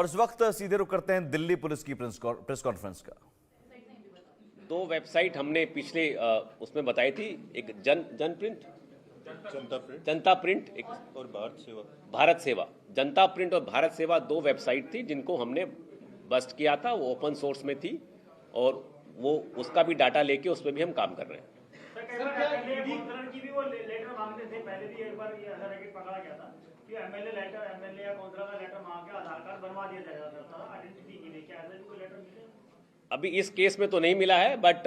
और इस वक्त सीधे रुख करते हैं दिल्ली पुलिस की प्रेस कॉन्फ्रेंस का। दो वेबसाइट हमने पिछले उसमें बताई थी, एक जनता प्रिंट एक और भारत सेवा। जनता प्रिंट और भारत सेवा दो वेबसाइट थी जिनको हमने बस्ट किया था। वो ओपन सोर्स में थी और वो उसका भी डाटा लेके उस पर भी हम काम कर रहे हैं। की भी वो लेटर मांगते थे, पहले भी एक बार ये रैकेट पकड़ा गया था कि एमएलए या काउंसलर का लेटर मांग के आधार कार्ड बनवा दिया जाता था आइडेंटिटी के लिए। क्या ऐसा भी कोई लेटर मिले? अभी इस केस में तो नहीं मिला है, बट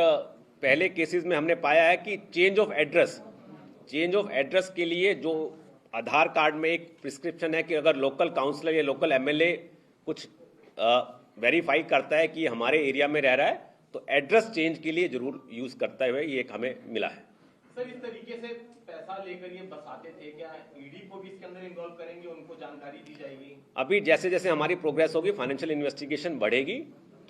पहले केसेस में हमने पाया है कि चेंज ऑफ एड्रेस के लिए जो आधार कार्ड में एक प्रिस्क्रिप्शन है कि अगर लोकल काउंसलर या लोकल एमएलए कुछ वेरीफाई करता है कि हमारे एरिया में रह रहा है तो एड्रेस चेंज के लिए जरूर यूज करता हुए ये एक हमें मिला है। सर, इस तरीके से पैसा लेकर ये बसाते थे, क्या ईडी को भी इसके अंदर इन्वॉल्व करेंगे, उनको जानकारी दी जाएगी? अभी जैसे जैसे हमारी प्रोग्रेस होगी, फाइनेंशियल इन्वेस्टिगेशन बढ़ेगी,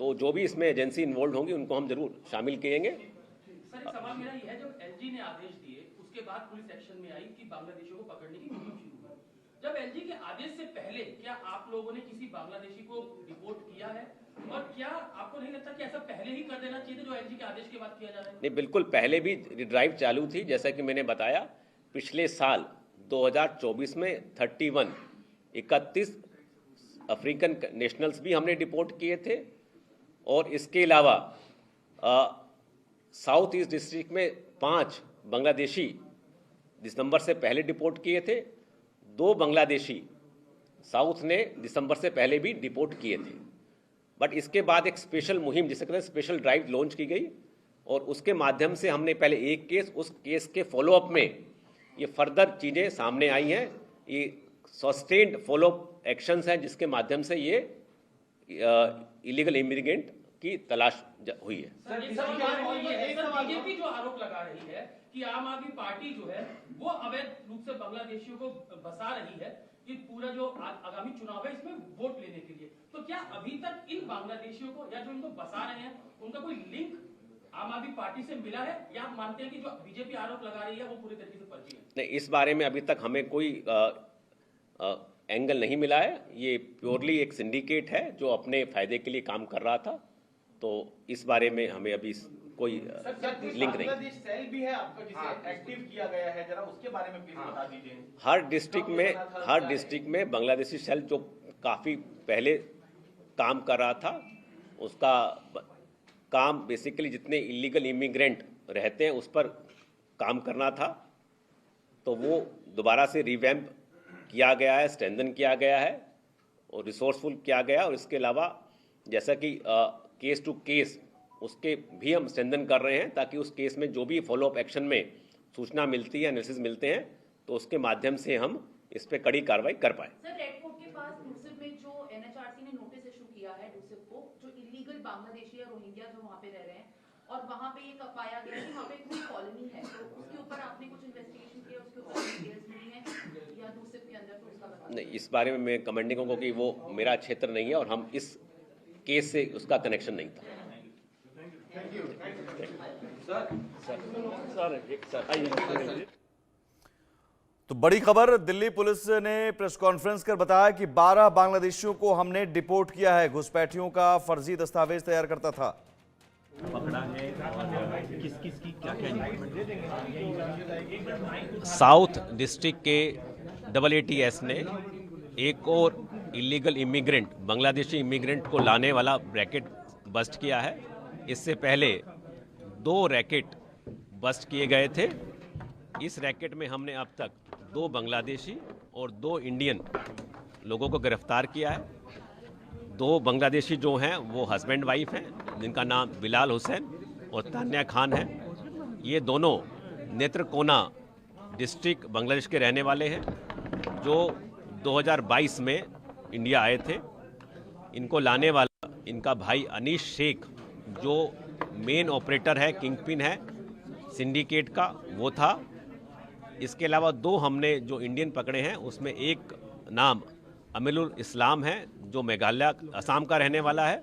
तो जो भी इसमें एजेंसी इन्वॉल्व होंगी उनको हम जरूर शामिल करेंगे। सर, एक सवाल मेरा ये है, जब एलजी ने आदेश दिए उसके बाद पुलिस एक्शन में आई कि बांग्लादेशियों को पकड़ने की मुहिम शुरू हुई। जब एलजी के आदेश से पहले क्या आप लोगों ने किसी बांग्लादेशी को रिपोर्ट किया है, और क्या आपको नहीं लगता कि ऐसा पहले ही कर देना चाहिए जो एलजी के आदेश के बाद किया जा रहा है? नहीं, बिल्कुल पहले भी ड्राइव चालू थी। जैसा कि मैंने बताया, पिछले साल 2024 में 31 अफ्रीकन नेशनल्स भी हमने डिपोर्ट किए थे और इसके अलावा साउथ ईस्ट डिस्ट्रिक्ट में 5 बांग्लादेशी दिसंबर से पहले डिपोर्ट किए थे। 2 बांग्लादेशी साउथ ने दिसंबर से पहले भी डिपोर्ट किए थे। बट इसके बाद एक स्पेशल मुहिम, जिसे कहते हैं स्पेशल ड्राइव, लॉन्च की गई और उसके माध्यम से हमने पहले एक केस, उस केस के फॉलोअप में ये फर्दर चीज़ें सामने आई हैं। ये सस्टेन्ड फॉलोअप एक्शंस हैं जिसके माध्यम से ये इलीगल इमिग्रेंट की तलाश हुई है। बीजेपी जो आरोप लगा रही है कि आम आदमी पार्टी जो है वो अवैध रूप से बांग्लादेशियों को बसा रही है कि पूरा जो आगामी चुनाव है इसमें वोट लेने के लिए, तो क्या अभी तक इन बांग्लादेशियों को या जो इनको बसा रहे हैं उनका कोई लिंक आम आदमी पार्टी से मिला है, या आप मानते हैं कि जो बीजेपी आरोप लगा रही है वो पूरी तरीके से फर्जी है? नहीं, इस बारे में अभी तक हमें कोई एंगल नहीं मिला है। ये प्योरली एक सिंडिकेट है जो अपने फायदे के लिए काम कर रहा था, तो इस बारे में हमें अभी कोई लिंक नहीं। बांग्लादेश सेल भी है आपका जिसे एक्टिव किया गया है, जरा उसके बारे में प्लीज बता दीजिए। हर डिस्ट्रिक्ट में बांग्लादेशी सेल जो काफ़ी पहले काम कर रहा था, उसका काम बेसिकली जितने इलीगल इमिग्रेंट रहते हैं उस पर काम करना था, तो वो दोबारा से रिवैम्प किया गया है, स्ट्रेंथन किया गया है और रिसोर्सफुल किया गया। और इसके अलावा जैसा कि केस टू केस उसके भी हम स्ट्रेंथन कर रहे हैं ताकि उस केस में जो भी फॉलोअप एक्शन में सूचना मिलती है, एनालिसिस मिलते हैं, तो उसके माध्यम से हम इस पे कड़ी कार्रवाई कर पाए। सर, रेड फोर्ट के पास डूसिफ में जो एनएचआरसी ने नोटिस इशू किया है डूसिफ को, जो इलीगल बांग्लादेशी या रोहिंग्या जो वहाँ पे रह रहे हैं, और वहाँ पे ये पाया गया कि वहाँ पे कोई कॉलोनी है, तो उसके ऊपर आपने कुछ इन्वेस्टिगेशन किया, उसके ऊपर डिटेल्स मिली है या डूसिफ के अंदर, तो उसका बता? नहीं, इस बारे में मैं कमेंटिंग होगा कि वो मेरा क्षेत्र नहीं है और हम इस केस से उसका कनेक्शन नहीं था। तो बड़ी खबर, दिल्ली पुलिस ने प्रेस कॉन्फ्रेंस कर बताया कि 12 बांग्लादेशियों को हमने डिपोर्ट किया है। घुसपैठियों का फर्जी दस्तावेज तैयार करता था। पकड़ा है और किस किस की क्या क्या इन्वॉल्वमेंट? साउथ डिस्ट्रिक्ट के AATS ने एक और इलीगल इमिग्रेंट, बांग्लादेशी इमिग्रेंट को लाने वाला रैकेट बस्ट किया है। इससे पहले 2 रैकेट बस्ट किए गए थे। इस रैकेट में हमने अब तक 2 बांग्लादेशी और 2 इंडियन लोगों को गिरफ्तार किया है। 2 बांग्लादेशी जो हैं वो हस्बैंड वाइफ हैं, जिनका नाम बिलाल हुसैन और तान्या खान है। ये दोनों नेत्रकोना डिस्ट्रिक्ट बांग्लादेश के रहने वाले हैं, जो 2022 में इंडिया आए थे। इनको लाने वाला इनका भाई अनीश शेख, जो मेन ऑपरेटर है, किंगपिन है सिंडिकेट का, वो था। इसके अलावा 2 हमने जो इंडियन पकड़े हैं उसमें एक नाम अमीरुल इस्लाम है, जो मेघालय असम का रहने वाला है,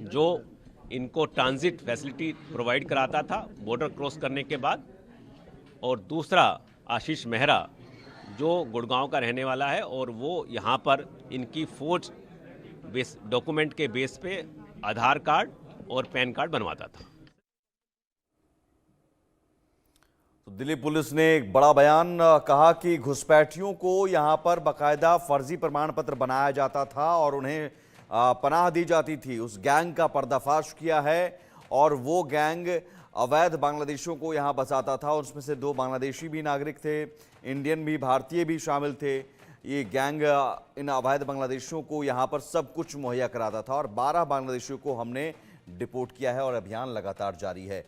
जो इनको ट्रांजिट फैसिलिटी प्रोवाइड कराता था बॉर्डर क्रॉस करने के बाद। और दूसरा आशीष मेहरा, जो गुड़गांव का रहने वाला है और वो यहाँ पर इनकी फौज डॉक्यूमेंट के बेस पे आधार कार्ड और पैन कार्ड बनवाता था। तो दिल्ली पुलिस ने एक बड़ा बयान कहा कि घुसपैठियों को यहां पर बाकायदा फर्जी प्रमाण पत्र बनाया जाता था और उन्हें पनाह दी जाती थी। उस गैंग का पर्दाफाश किया है और वो गैंग अवैध बांग्लादेशियों को यहां बसाता था। उसमें से 2 बांग्लादेशी भी नागरिक थे, इंडियन भी, भारतीय भी शामिल थे। ये गैंग इन अवैध बांग्लादेशियों को यहां पर सब कुछ मुहैया कराता था और 12 बांग्लादेशियों को हमने डिपोर्ट किया है और अभियान लगातार जारी है।